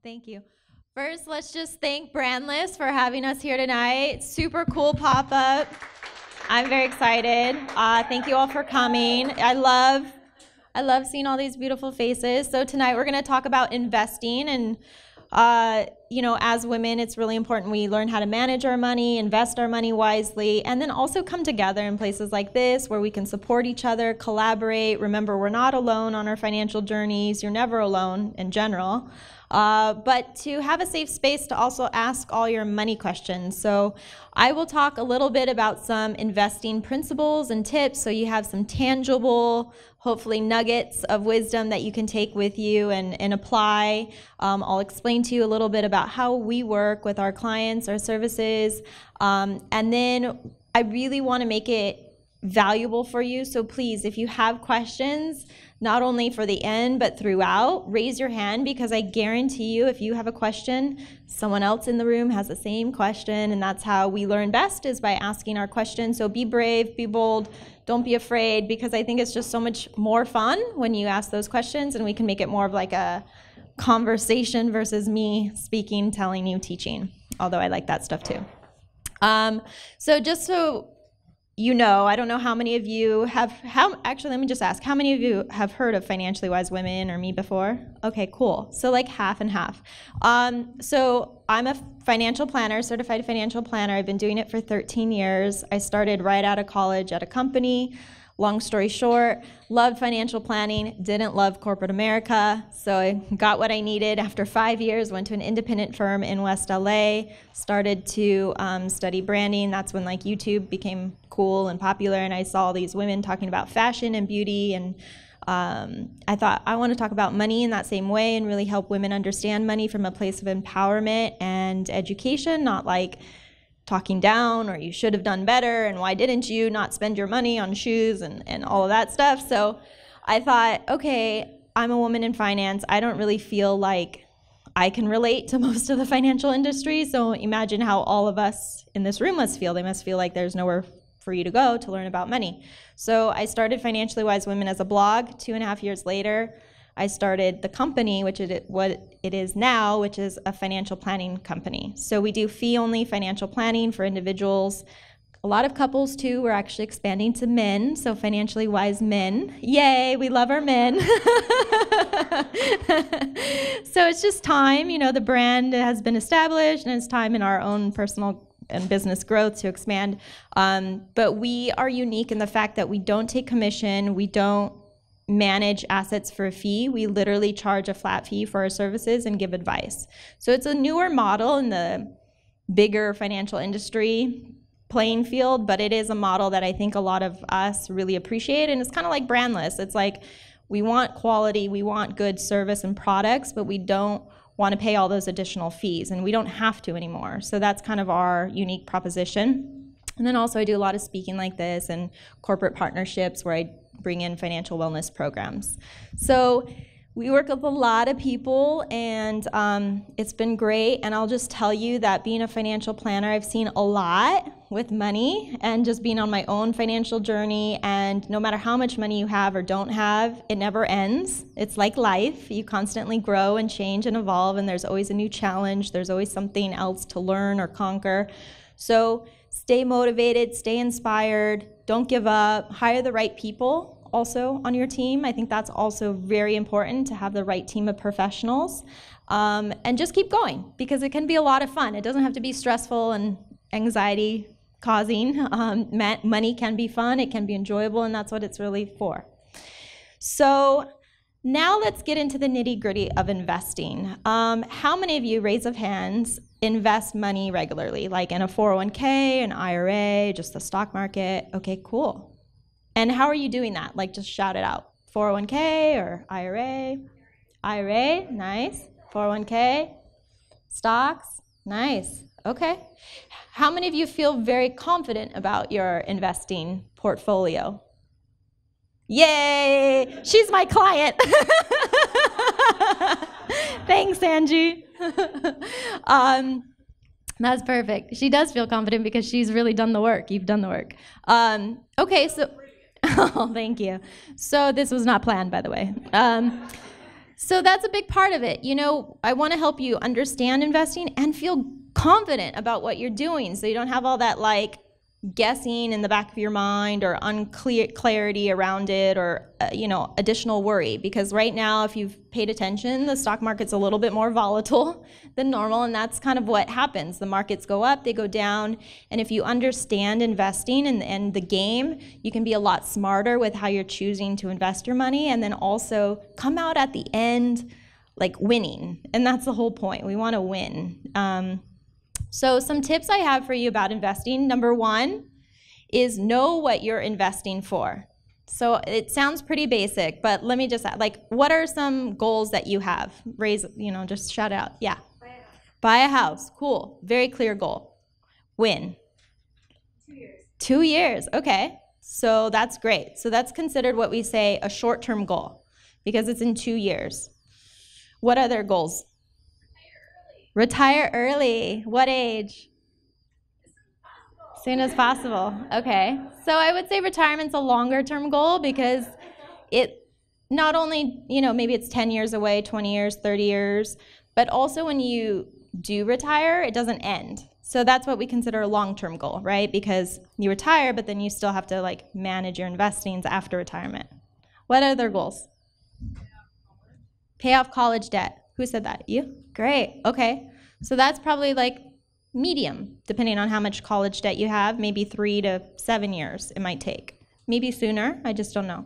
Thank you. First, let's just thank Brandless for having us here tonight. Super cool pop-up. I'm very excited. Thank you all for coming. I love seeing all these beautiful faces. So tonight we're going to talk about investing, and as women, it's really important we learn how to manage our money, invest our money wisely, and then also come together in places like this where we can support each other, collaborate. Remember, we're not alone on our financial journeys. You're never alone in general. But to have a safe space to also ask all your money questions. So I will talk a little bit about some investing principles and tips so you have some tangible, hopefully nuggets of wisdom that you can take with you and apply. I'll explain to you a little bit about how we work with our clients, our services, and then I really want to make it valuable for you. So please, if you have questions, not only for the end, but throughout, raise your hand, because I guarantee you if you have a question, someone else in the room has the same question, and that's how we learn best, is by asking our questions. So be brave, be bold, don't be afraid, because I think it's just so much more fun when you ask those questions, and we can make it more of like a conversation versus me speaking, telling you, teaching, although I like that stuff too. So just so you know, I don't know how many of you actually, let me just ask, how many of you have heard of Financially Wise Women or me before? Okay, cool. So like half and half. So I'm a financial planner, certified financial planner. I've been doing it for 13 years. I started right out of college at a company. Long story short, loved financial planning, didn't love corporate America, so I got what I needed. After 5 years, went to an independent firm in West LA, started to study branding. That's when like YouTube became cool and popular, and I saw these women talking about fashion and beauty, and I thought, I want to talk about money in that same way and really help women understand money from a place of empowerment and education, not like talking down or you should have done better and why didn't you not spend your money on shoes and all of that stuff. So I thought, okay, I'm a woman in finance. I don't really feel like I can relate to most of the financial industry. So imagine how all of us in this room must feel. They must feel like there's nowhere for you to go to learn about money. So I started Financially Wise Women as a blog. 2.5 years later, I started the company, which is what it is now, which is a financial planning company. So we do fee-only financial planning for individuals. A lot of couples, too. We're actually expanding to men, so Financially Wise Men. Yay, we love our men. So it's just time. The brand has been established, and it's time in our own personal and business growth to expand. But we are unique in the fact that we don't take commission. We don't manage assets for a fee. We literally charge a flat fee for our services and give advice. So it's a newer model in the bigger financial industry playing field, but it is a model that I think a lot of us really appreciate, and it's kind of like Brandless. It's like we want quality, we want good service and products, but we don't want to pay all those additional fees, and we don't have to anymore. So that's kind of our unique proposition. And then also I do a lot of speaking like this and corporate partnerships where I bring in financial wellness programs. So we work with a lot of people, and it's been great. And I'll just tell you that being a financial planner, I've seen a lot with money and just being on my own financial journey. And no matter how much money you have or don't have, it never ends. It's like life. You constantly grow and change and evolve, and there's always a new challenge. There's always something else to learn or conquer. So stay motivated, stay inspired, don't give up, hire the right people also on your team. I think that's also very important, to have the right team of professionals, and just keep going, because it can be a lot of fun. It doesn't have to be stressful and anxiety causing. Money can be fun, it can be enjoyable, and that's what it's really for. So now let's get into the nitty-gritty of investing. How many of you, raise of hands, invest money regularly, like in a 401k, an IRA, just the stock market? Okay, cool. And how are you doing that? Like, just shout it out. 401k or IRA? IRA, nice. 401k, stocks, nice. Okay. How many of you feel very confident about your investing portfolio? Yay! She's my client. Thanks, Angie. That's perfect. She does feel confident because she's really done the work. You've done the work. Okay, so oh, thank you. So this was not planned, by the way. So that's a big part of it. You know, I want to help you understand investing and feel confident about what you're doing, so you don't have all that like guessing in the back of your mind or unclear clarity around it, or you know, additional worry. Because right now, if you've paid attention, the stock market's a little bit more volatile than normal, and that's kind of what happens. The markets go up, they go down, and if you understand investing and the game, you can be a lot smarter with how you're choosing to invest your money, and then also come out at the end like winning. And that's the whole point. We want to win. So some tips I have for you about investing. Number one is know what you're investing for. So it sounds pretty basic, but let me just add, like, what are some goals that you have? Raise, you know, just shout out. Yeah. Buy a house. Cool. Very clear goal. When? 2 years. 2 years. Okay. So that's great. So that's considered what we say a short-term goal because it's in 2 years. What other goals? Retire early. What age? Soon as possible. Okay. So I would say retirement's a longer term goal because it not only, you know, maybe it's 10 years away, 20 years, 30 years, but also when you do retire, it doesn't end. So that's what we consider a long-term goal, right? Because you retire, but then you still have to like manage your investings after retirement. What other goals? Pay off college debt. Who said that? You? Great. Okay. So that's probably like medium, depending on how much college debt you have. Maybe 3 to 7 years it might take. Maybe sooner. I just don't know.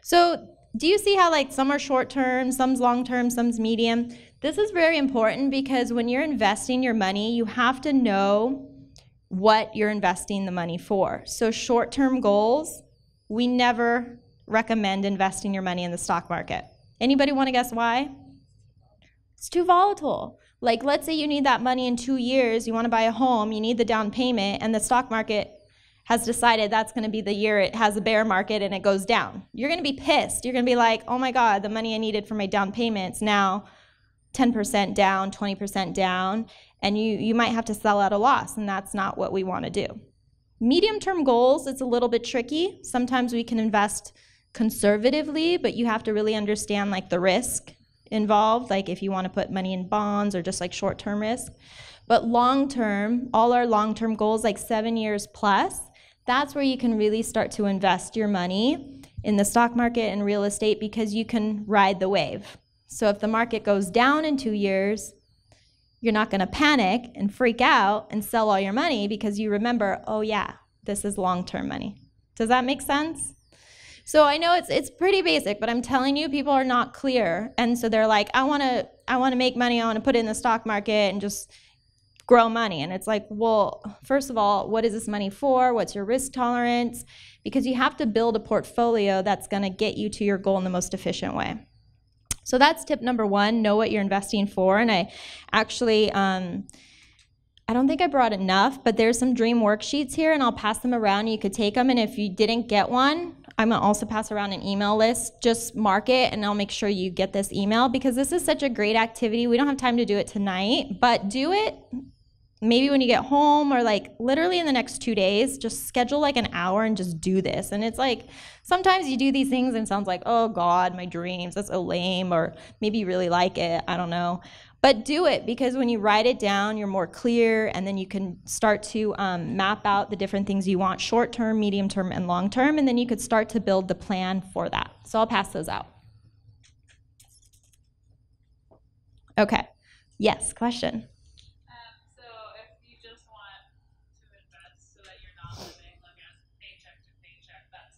So do you see how like some are short term, some's long term, some's medium? This is very important because when you're investing your money, you have to know what you're investing the money for. So short term goals, we never recommend investing your money in the stock market. Anybody want to guess why? It's too volatile. Like, let's say you need that money in 2 years, you want to buy a home, you need the down payment, and the stock market has decided that's going to be the year it has a bear market and it goes down. You're going to be pissed. You're going to be like, oh my God, the money I needed for my down payment's now 10% down, 20% down, and you might have to sell at a loss, and that's not what we want to do. Medium-term goals, it's a little bit tricky. Sometimes we can invest conservatively, but you have to really understand like the risk involved, like if you want to put money in bonds or just like short-term risk. But long-term, all our long-term goals, like 7 years plus, that's where you can really start to invest your money in the stock market and real estate because you can ride the wave. So if the market goes down in 2 years, you're not going to panic and freak out and sell all your money because you remember, oh yeah, this is long-term money. Does that make sense? So I know it's pretty basic, but I'm telling you, people are not clear. And so they're like, I want to make money, I want to put it in the stock market and just grow money. And it's like, well, first of all, what is this money for? What's your risk tolerance? Because you have to build a portfolio that's going to get you to your goal in the most efficient way. So that's tip number one, know what you're investing for. And I actually, I don't think I brought enough, but there's some dream worksheets here, and I'll pass them around. You could take them, and if you didn't get one, I'm going to also pass around an email list. Just mark it, and I'll make sure you get this email because this is such a great activity. We don't have time to do it tonight, but do it maybe when you get home or like literally in the next 2 days. Just schedule like an hour and just do this. And it's like sometimes you do these things and it sounds like, oh God, my dreams, that's so lame, or maybe you really like it, I don't know. But do it because when you write it down, you're more clear, and then you can start to map out the different things you want, short term, medium term, and long term, and then you could start to build the plan for that. So I'll pass those out. Okay. Yes, question. So if you just want to invest so that you're not living like as paycheck to paycheck, that's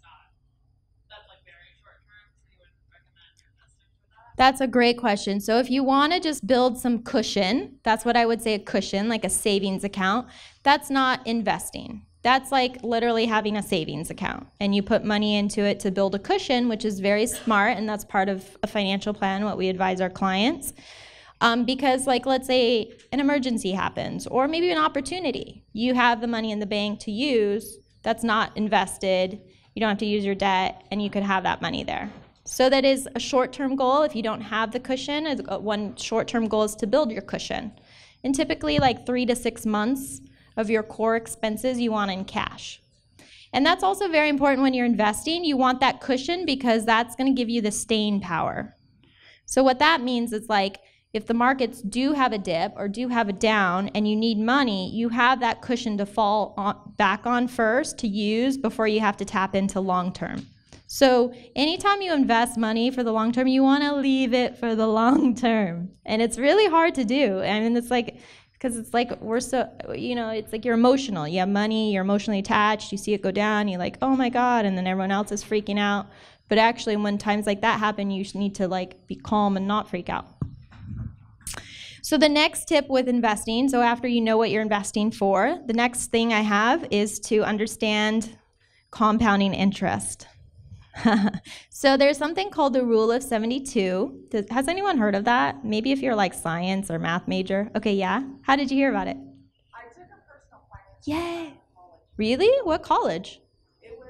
like very short term, so you wouldn't recommend investing for that? That's a great question. So if you want to just build some cushion, that's what I would say, a cushion, like a savings account. That's not investing. That's like literally having a savings account, and you put money into it to build a cushion, which is very smart, and that's part of a financial plan, what we advise our clients. Because like, let's say an emergency happens, or maybe an opportunity. You have the money in the bank to use, that's not invested, you don't have to use your debt, and you could have that money there. So that is a short-term goal. If you don't have the cushion, one short-term goal is to build your cushion. And typically like 3 to 6 months of your core expenses you want in cash. And that's also very important when you're investing. You want that cushion because that's going to give you the staying power. So what that means is like if the markets do have a dip or do have a down and you need money, you have that cushion to fall back on first to use before you have to tap into long term. So anytime you invest money for the long term, you want to leave it for the long term. And it's really hard to do. I mean, it's like, because it's like we're so, it's like you're emotional. You have money, you're emotionally attached, you see it go down, you're like, oh my God, and then everyone else is freaking out. But actually, when times like that happen, you just need to like be calm and not freak out. So the next tip with investing, so after you know what you're investing for, the next thing I have is to understand compounding interest. So there's something called the rule of 72. Has anyone heard of that? Maybe if you're like science or math major. Okay, yeah? How did you hear about it? I took a personal finance class Yay. in college. Really? What college? It was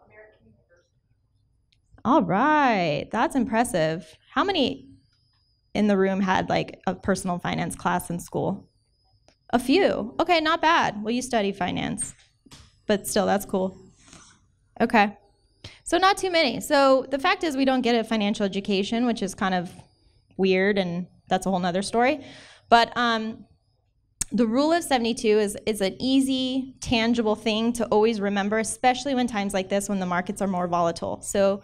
American University. All right. That's impressive. How many in the room had like a personal finance class in school? A few. Okay, not bad. Well, you study finance. But still, that's cool. Okay. So not too many. So the fact is we don't get a financial education, which is kind of weird, and that's a whole nother story. But the rule of 72 is an easy, tangible thing to always remember, especially when times like this when the markets are more volatile. So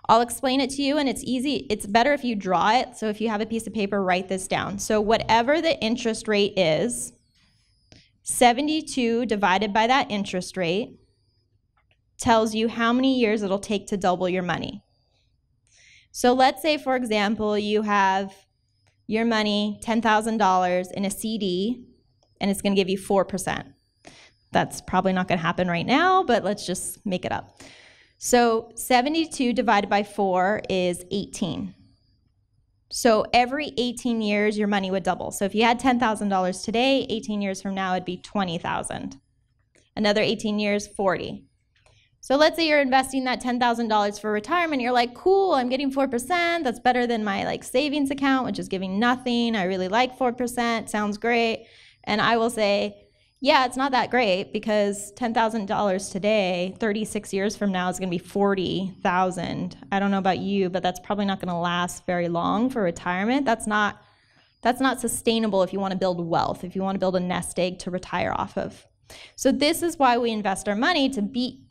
I'll explain it to you, and it's easy. It's better if you draw it. So if you have a piece of paper, write this down. So whatever the interest rate is, 72 divided by that interest rate tells you how many years it'll take to double your money. So let's say, for example, you have your money, $10,000 in a CD, and it's going to give you 4%. That's probably not going to happen right now, but let's just make it up. So 72 divided by 4 is 18. So every 18 years, your money would double. So if you had $10,000 today, 18 years from now, it'd be $20,000. Another 18 years, 40. So let's say you're investing that $10,000 for retirement. You're like, cool, I'm getting 4%. That's better than my like savings account, which is giving nothing. I really like 4%. Sounds great. And I will say, yeah, it's not that great because $10,000 today, 36 years from now, is going to be $40,000. I don't know about you, but that's probably not going to last very long for retirement. That's not sustainable if you want to build wealth, if you want to build a nest egg to retire off of. So this is why we invest our money to beat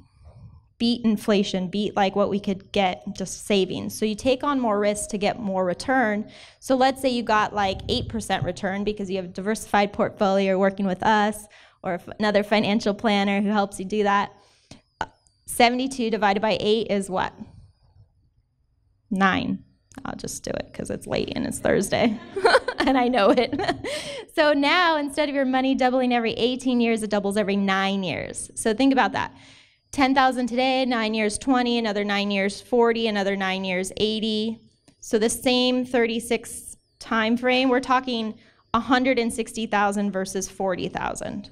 inflation, beat like what we could get just savings. So you take on more risk to get more return. So let's say you got like 8% return because you have a diversified portfolio, you're working with us or another financial planner who helps you do that. 72 divided by 8 is what? 9. I'll just do it because it's late and it's Thursday and I know it. So now instead of your money doubling every 18 years, it doubles every 9 years. So think about that. 10,000 today, 9 years 20, another 9 years 40, another 9 years 80. So the same 36 time frame, we're talking 160,000 versus 40,000.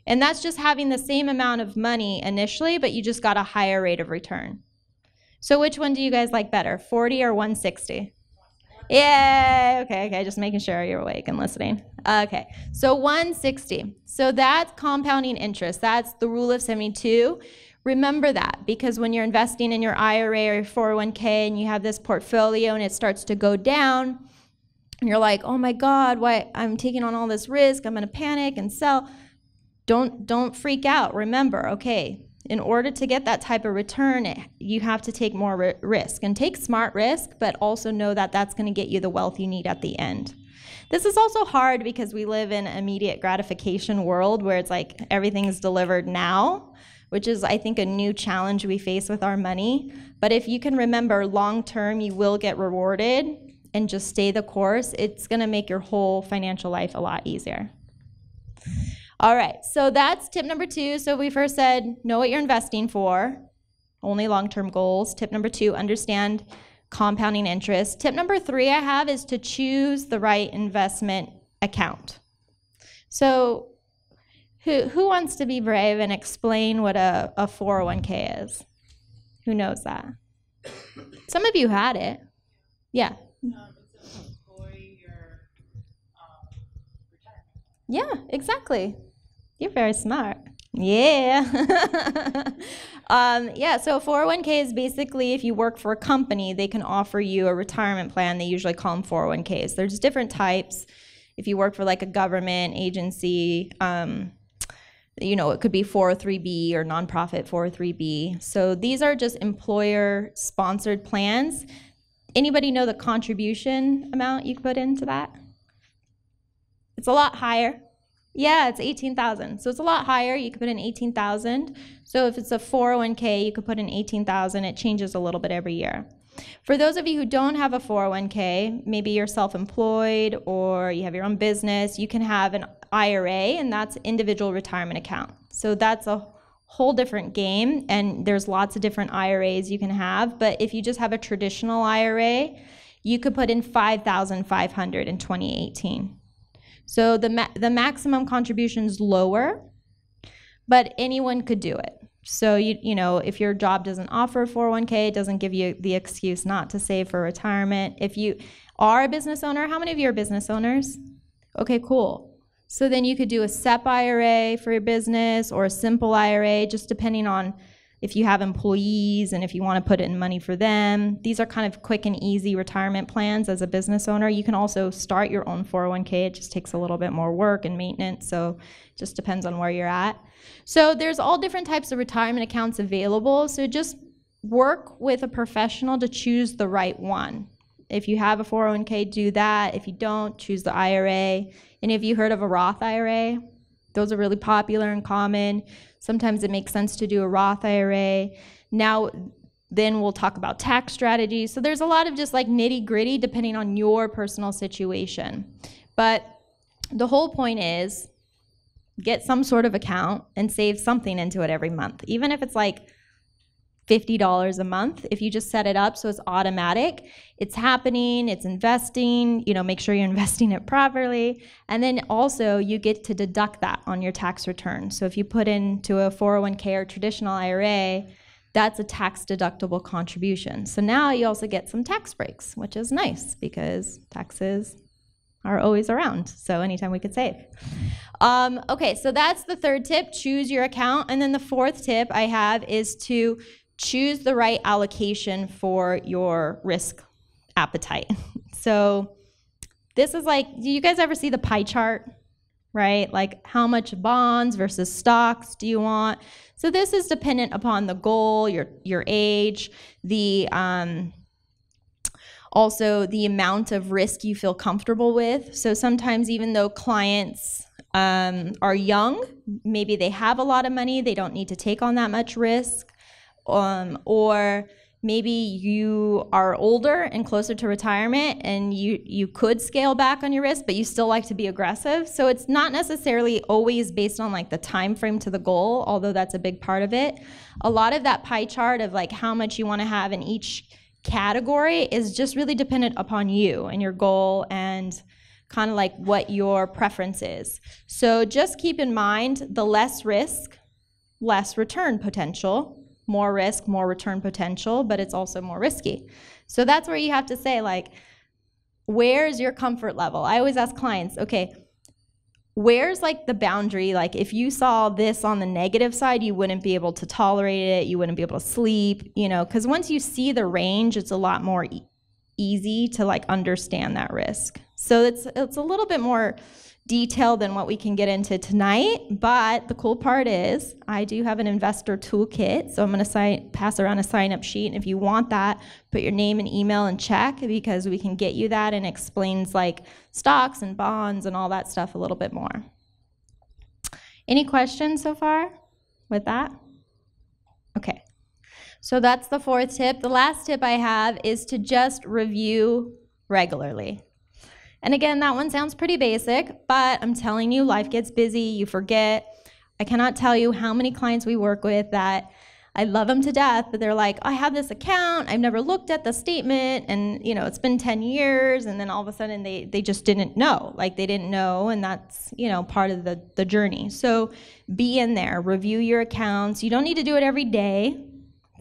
And that's just having the same amount of money initially, but you just got a higher rate of return. So which one do you guys like better, 40 or 160? Yeah, okay, just making sure you're awake and listening. Okay, so 160. So that's compounding interest. That's the rule of 72. Remember that because when you're investing in your IRA or your 401k and you have this portfolio and it starts to go down, and you're like, oh my God, why I'm taking on all this risk, I'm gonna panic and sell. Don't freak out. Remember, okay, in order to get that type of return, you have to take more risk and take smart risk, but also know that that's going to get you the wealth you need at the end. This is also hard because we live in an immediate gratification world where it's like everything is delivered now, which is, I think, a new challenge we face with our money. But if you can remember long term, you will get rewarded and just stay the course, it's going to make your whole financial life a lot easier. All right, so that's tip number 2. So we first said, know what you're investing for, only long-term goals. Tip number 2, understand compounding interest. Tip number 3 I have is to choose the right investment account. So who wants to be brave and explain what a 401k is? Who knows that? Some of you had it. Yeah. It's employee your retirement. Yeah, exactly. You're very smart. Yeah. Yeah, so 401k is basically if you work for a company, they can offer you a retirement plan. They usually call them 401ks. There's different types. If you work for like a government agency, it could be 403b or nonprofit 403b. So these are just employer-sponsored plans. Anybody know the contribution amount you put into that? It's a lot higher. Yeah, it's 18,000. So it's a lot higher. You could put in 18,000. So if it's a 401k, you could put in 18,000. It changes a little bit every year. For those of you who don't have a 401k, maybe you're self-employed or you have your own business, you can have an IRA, and that's individual retirement account. So that's a whole different game, and there's lots of different IRAs you can have. But if you just have a traditional IRA, you could put in 5,500 in 2018. So the maximum contribution is lower, but anyone could do it. So if your job doesn't offer 401k, it doesn't give you the excuse not to save for retirement. If you are a business owner, how many of you are business owners? Okay, cool. So then you could do a SEP IRA for your business or a simple IRA, just depending on if you have employees and if you want to put in money for them. These are kind of quick and easy retirement plans as a business owner. You can also start your own 401k. It just takes a little bit more work and maintenance, so it just depends on where you're at. So there's all different types of retirement accounts available, so just work with a professional to choose the right one. If you have a 401k, do that. If you don't, choose the IRA. Any of you heard of a Roth IRA? Those are really popular and common. Sometimes it makes sense to do a Roth IRA. Then we'll talk about tax strategies. So there's a lot of just like nitty-gritty depending on your personal situation. But the whole point is get some sort of account and save something into it every month. Even if it's like $50 a month, if you just set it up so it's automatic, it's happening, it's investing, make sure you're investing it properly, and then also you get to deduct that on your tax return. So if you put into a 401k or traditional IRA, that's a tax deductible contribution. So now you also get some tax breaks, which is nice because taxes are always around, so anytime we could save. Okay, so that's the third tip, choose your account. And then the fourth tip I have is to choose the right allocation for your risk appetite. So this is like, do you guys ever see the pie chart, right? Like how much bonds versus stocks do you want? So this is dependent upon the goal, your age, also the amount of risk you feel comfortable with. So sometimes even though clients are young, maybe they have a lot of money, they don't need to take on that much risk. Or maybe you are older and closer to retirement and you could scale back on your risk, but you still like to be aggressive. So it's not necessarily always based on like the time frame to the goal, although that's a big part of it. A lot of that pie chart of like how much you want to have in each category is just really dependent upon you and your goal and kind of like what your preference is. So just keep in mind the less risk, less return potential. More risk, more return potential, but it's also more risky. So that's where you have to say, like, where's your comfort level? I always ask clients, okay, where's like the boundary? Like if you saw this on the negative side, you wouldn't be able to tolerate it, you wouldn't be able to sleep, because once you see the range, it's a lot more easy to like understand that risk. So it's a little bit more detailed than what we can get into tonight, but the cool part is I do have an investor toolkit, so I'm going to pass around a sign-up sheet, and if you want that, put your name and email and check, because we can get you that, and explains like stocks and bonds and all that stuff a little bit more. Any questions so far with that? Okay, so that's the fourth tip. The last tip I have is to just review regularly. And again, that one sounds pretty basic, but I'm telling you, life gets busy, you forget. I cannot tell you how many clients we work with that I love them to death, but they're like, I have this account, I've never looked at the statement, and it's been 10 years, and then all of a sudden they just didn't know. Like they didn't know, and that's part of the journey. So be in there, review your accounts. You don't need to do it every day.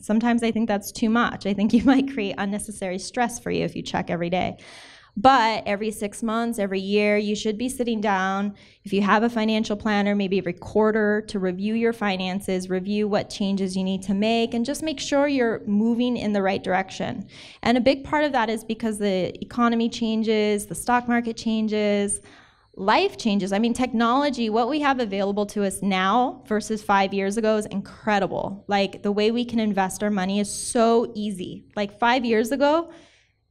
Sometimes I think that's too much. I think you might create unnecessary stress for you if you check every day. But every 6 months, every year, you should be sitting down. If you have a financial planner, maybe every quarter, to review your finances, review what changes you need to make, and just make sure you're moving in the right direction. And a big part of that is because the economy changes, the stock market changes, life changes. I mean, technology, what we have available to us now versus 5 years ago is incredible. Like, the way we can invest our money is so easy. Like, 5 years ago,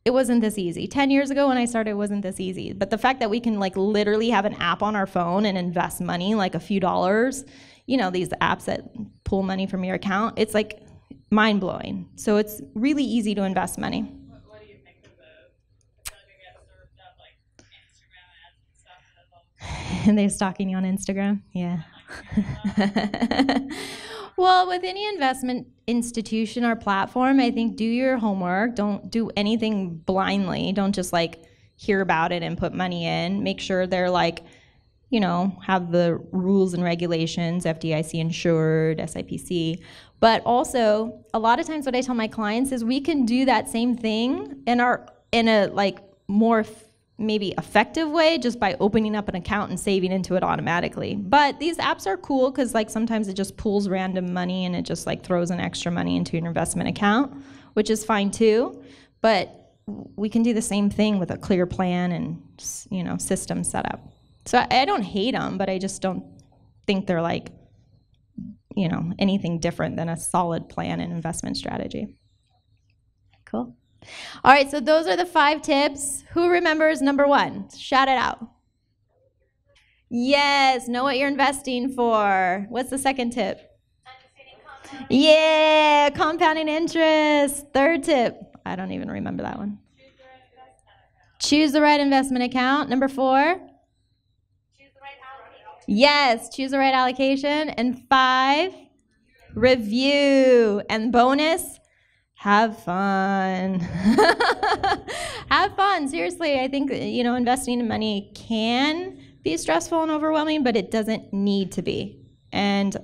it wasn't this easy. 10 years ago when I started, it wasn't this easy. But the fact that we can like literally have an app on our phone and invest money, like a few dollars, you know, these apps that pull money from your account, it's like mind-blowing. So it's really easy to invest money. What do you think of I feel like I get served up like Instagram ads and stuff that's all And they're stalking you on Instagram? Yeah. Well, with any investment institution or platform, I think do your homework. Don't do anything blindly. Don't just like hear about it and put money in. Make sure they're like, you know, have the rules and regulations, FDIC insured, SIPC. But also, a lot of times what I tell my clients is we can do that same thing in a like more maybe effective way just by opening up an account and saving into it automatically. But these apps are cool because like sometimes it just pulls random money and it just like throws an extra money into your investment account, which is fine too. But we can do the same thing with a clear plan and, you know, system set up. So I don't hate them, but I just don't think they're like, you know, anything different than a solid plan and investment strategy. Cool. All right, so those are the 5 tips. Who remembers number 1? Shout it out. Yes, know what you're investing for. What's the second tip? Yeah, compounding interest. Third tip. I don't even remember that one. Choose the right investment account. Number 4. Choose the right allocation. Yes, choose the right allocation. And 5, review. And bonus, have fun. Have fun. Seriously, I think, you know, investing in money can be stressful and overwhelming, but it doesn't need to be. And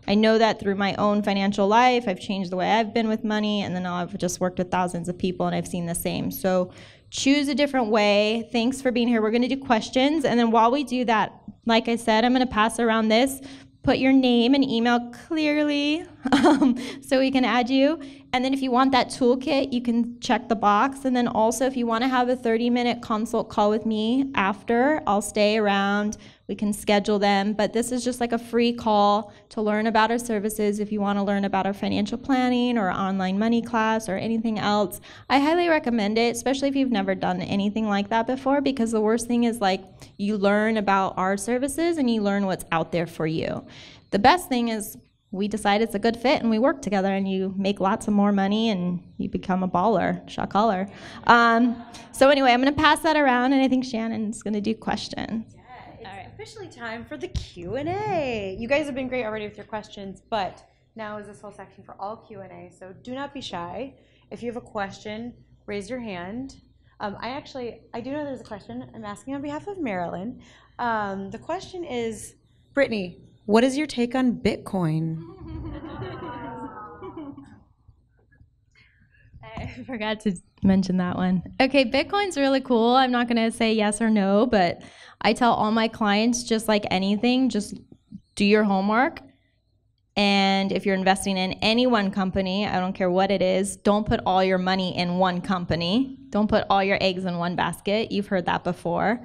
I know that through my own financial life. I've changed the way I've been with money, and then now I've just worked with thousands of people, and I've seen the same. So choose a different way. Thanks for being here. We're going to do questions, and then while we do that, like I said, I'm going to pass around this. Put your name and email clearly so we can add you. And then if you want that toolkit, you can check the box. And then also if you want to have a 30-minute consult call with me after, I'll stay around. We can schedule them. But this is just like a free call to learn about our services. If you want to learn about our financial planning or online money class or anything else, I highly recommend it, especially if you've never done anything like that before, because the worst thing is like you learn about our services and you learn what's out there for you. The best thing is we decide it's a good fit and we work together and you make lots of more money and you become a baller, shot caller. So anyway, I'm going to pass that around, and I think Shannon's going to do questions. Yeah, it's officially time for the Q&A. You guys have been great already with your questions, but now is this whole section for all Q&A, so do not be shy. If you have a question, raise your hand. I do know there's a question. I'm asking on behalf of Marilyn. The question is, Brittney, what is your take on Bitcoin? I forgot to mention that one. Okay, Bitcoin's really cool. I'm not going to say yes or no, but I tell all my clients, just like anything, just do your homework. And if you're investing in any one company, I don't care what it is, don't put all your money in one company. Don't put all your eggs in one basket. You've heard that before.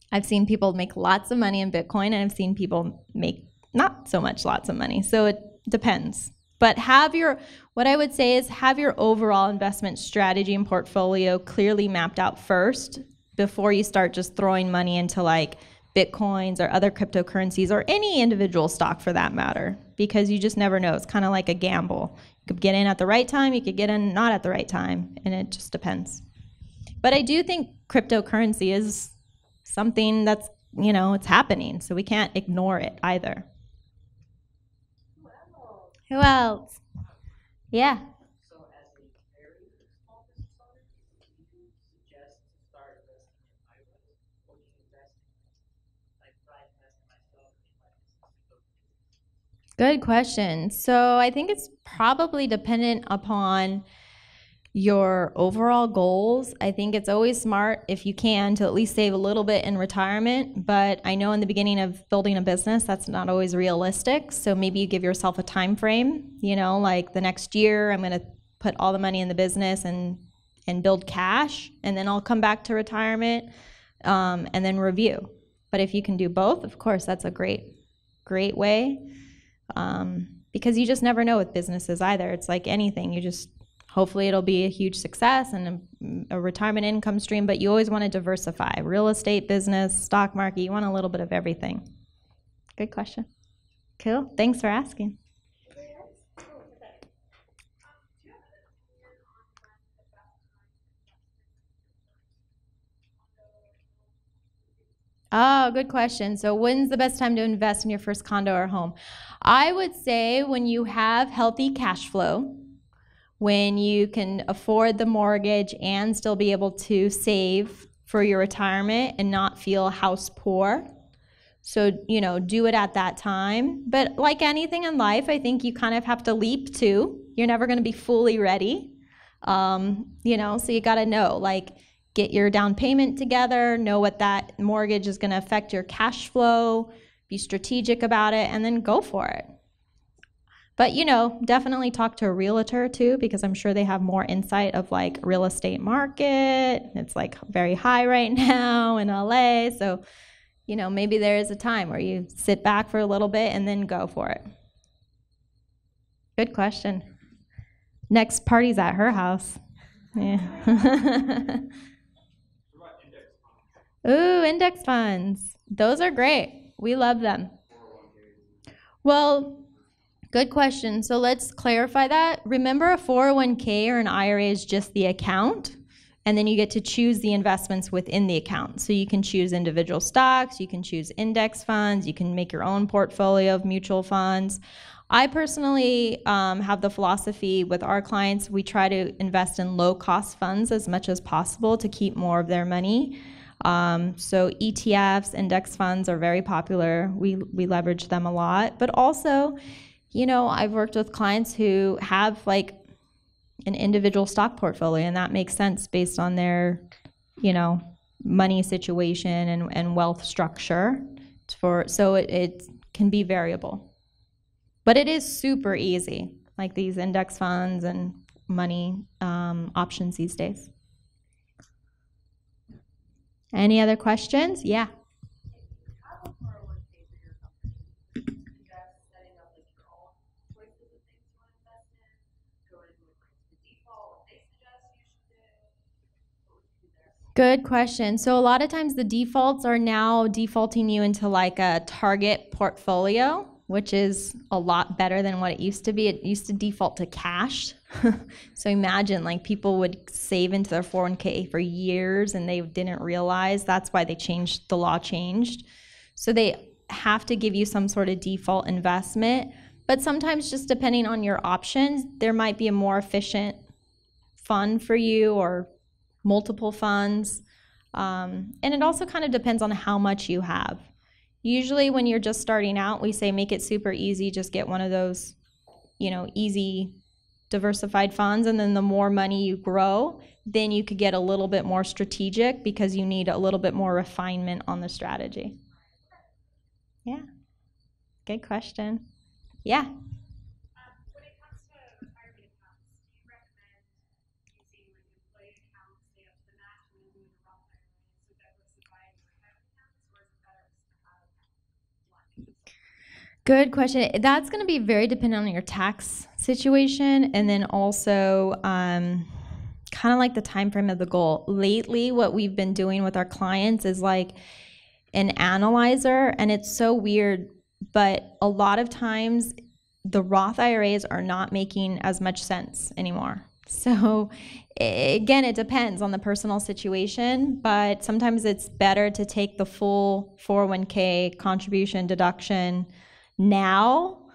I've seen people make lots of money in Bitcoin, and I've seen people make not so much lots of money. So it depends. But what I would say is have your overall investment strategy and portfolio clearly mapped out first before you start just throwing money into like Bitcoins or other cryptocurrencies or any individual stock for that matter, because you just never know. It's kind of like a gamble. You could get in at the right time, you could get in not at the right time, and it just depends. But I do think cryptocurrency is something that's, you know, it's happening, so we can't ignore it either. Who else? Yeah. So as a very small business owner, do you suggest to start investing in IRAs, or do you invest in, like, private investing myself in my business? Good question. So I think it's probably dependent upon your overall goals, I think it's always smart, if you can, to at least save a little bit in retirement. But I know in the beginning of building a business, that's not always realistic. So maybe you give yourself a time frame, like the next year, I'm going to put all the money in the business and build cash, and then I'll come back to retirement, and then review. But if you can do both, of course, that's a great way, because you just never know with businesses either. It's like anything, hopefully it'll be a huge success and a retirement income stream, but you always want to diversify. Real estate, business, stock market, you want a little bit of everything. Good question. Cool. Thanks for asking. Oh, good question. So when's the best time to invest in your first condo or home? I would say when you have healthy cash flow, when you can afford the mortgage and still be able to save for your retirement and not feel house poor. So, do it at that time. But like anything in life, I think you kind of have to leap too. You're never going to be fully ready. So you got to know, get your down payment together, know what that mortgage is going to affect your cash flow, be strategic about it, and then go for it. But, definitely talk to a realtor too, because I'm sure they have more insight of real estate market. It's very high right now in LA. So, maybe there is a time where you sit back for a little bit and then go for it. Good question. Next party's at her house. Yeah. Ooh, index funds. Those are great. We love them. Well, good question. So let's clarify that. Remember, a 401k or an IRA is just the account, and then you get to choose the investments within the account. So you can choose individual stocks, you can choose index funds, you can make your own portfolio of mutual funds. I personally have the philosophy with our clients, we try to invest in low-cost funds as much as possible to keep more of their money. So ETFs, index funds are very popular. We leverage them a lot. But also, I've worked with clients who have an individual stock portfolio, and that makes sense based on their, money situation and wealth structure. So it can be variable. But it is super easy, like these index funds and money options these days. Any other questions? Yeah. Good question. So a lot of times the defaults are now defaulting you into a target portfolio, which is a lot better than what it used to be. It used to default to cash. So imagine people would save into their 401k for years and they didn't realize. That's why the law changed. So they have to give you some sort of default investment. But sometimes, just depending on your options, there might be a more efficient fund for you or multiple funds. And it also kind of depends on how much you have. Usually when you're just starting out, we say make it super easy. Just get one of those, easy diversified funds. And then the more money you grow, then you could get a little bit more strategic because you need a little bit more refinement on the strategy. Yeah. Good question. Yeah. When it comes to retirement accounts, do you recommend using employee accounts, say up to the match, and then doing a Roth IRA, so diversifying your retirement accounts, or is it better to have one? Good question. That's going to be very dependent on your tax situation, and then also kind of the time frame of the goal. Lately, what we've been doing with our clients is an analyzer, and it's so weird, but a lot of times the Roth IRAs are not making as much sense anymore. So again, it depends on the personal situation, but sometimes it's better to take the full 401k contribution deduction now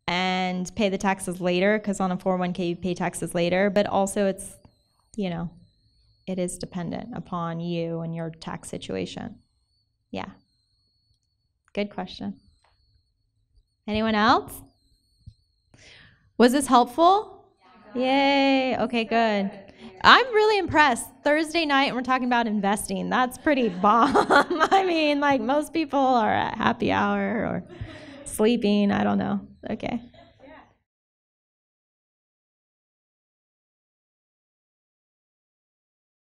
and pay the taxes later, because on a 401k you pay taxes later, but also it's, it is dependent upon you and your tax situation. Yeah. Good question. Anyone else? Was this helpful? Yay. Okay, good. I'm really impressed. Thursday night, and we're talking about investing. That's pretty bomb. I mean, like most people are at happy hour or sleeping. I don't know. Okay.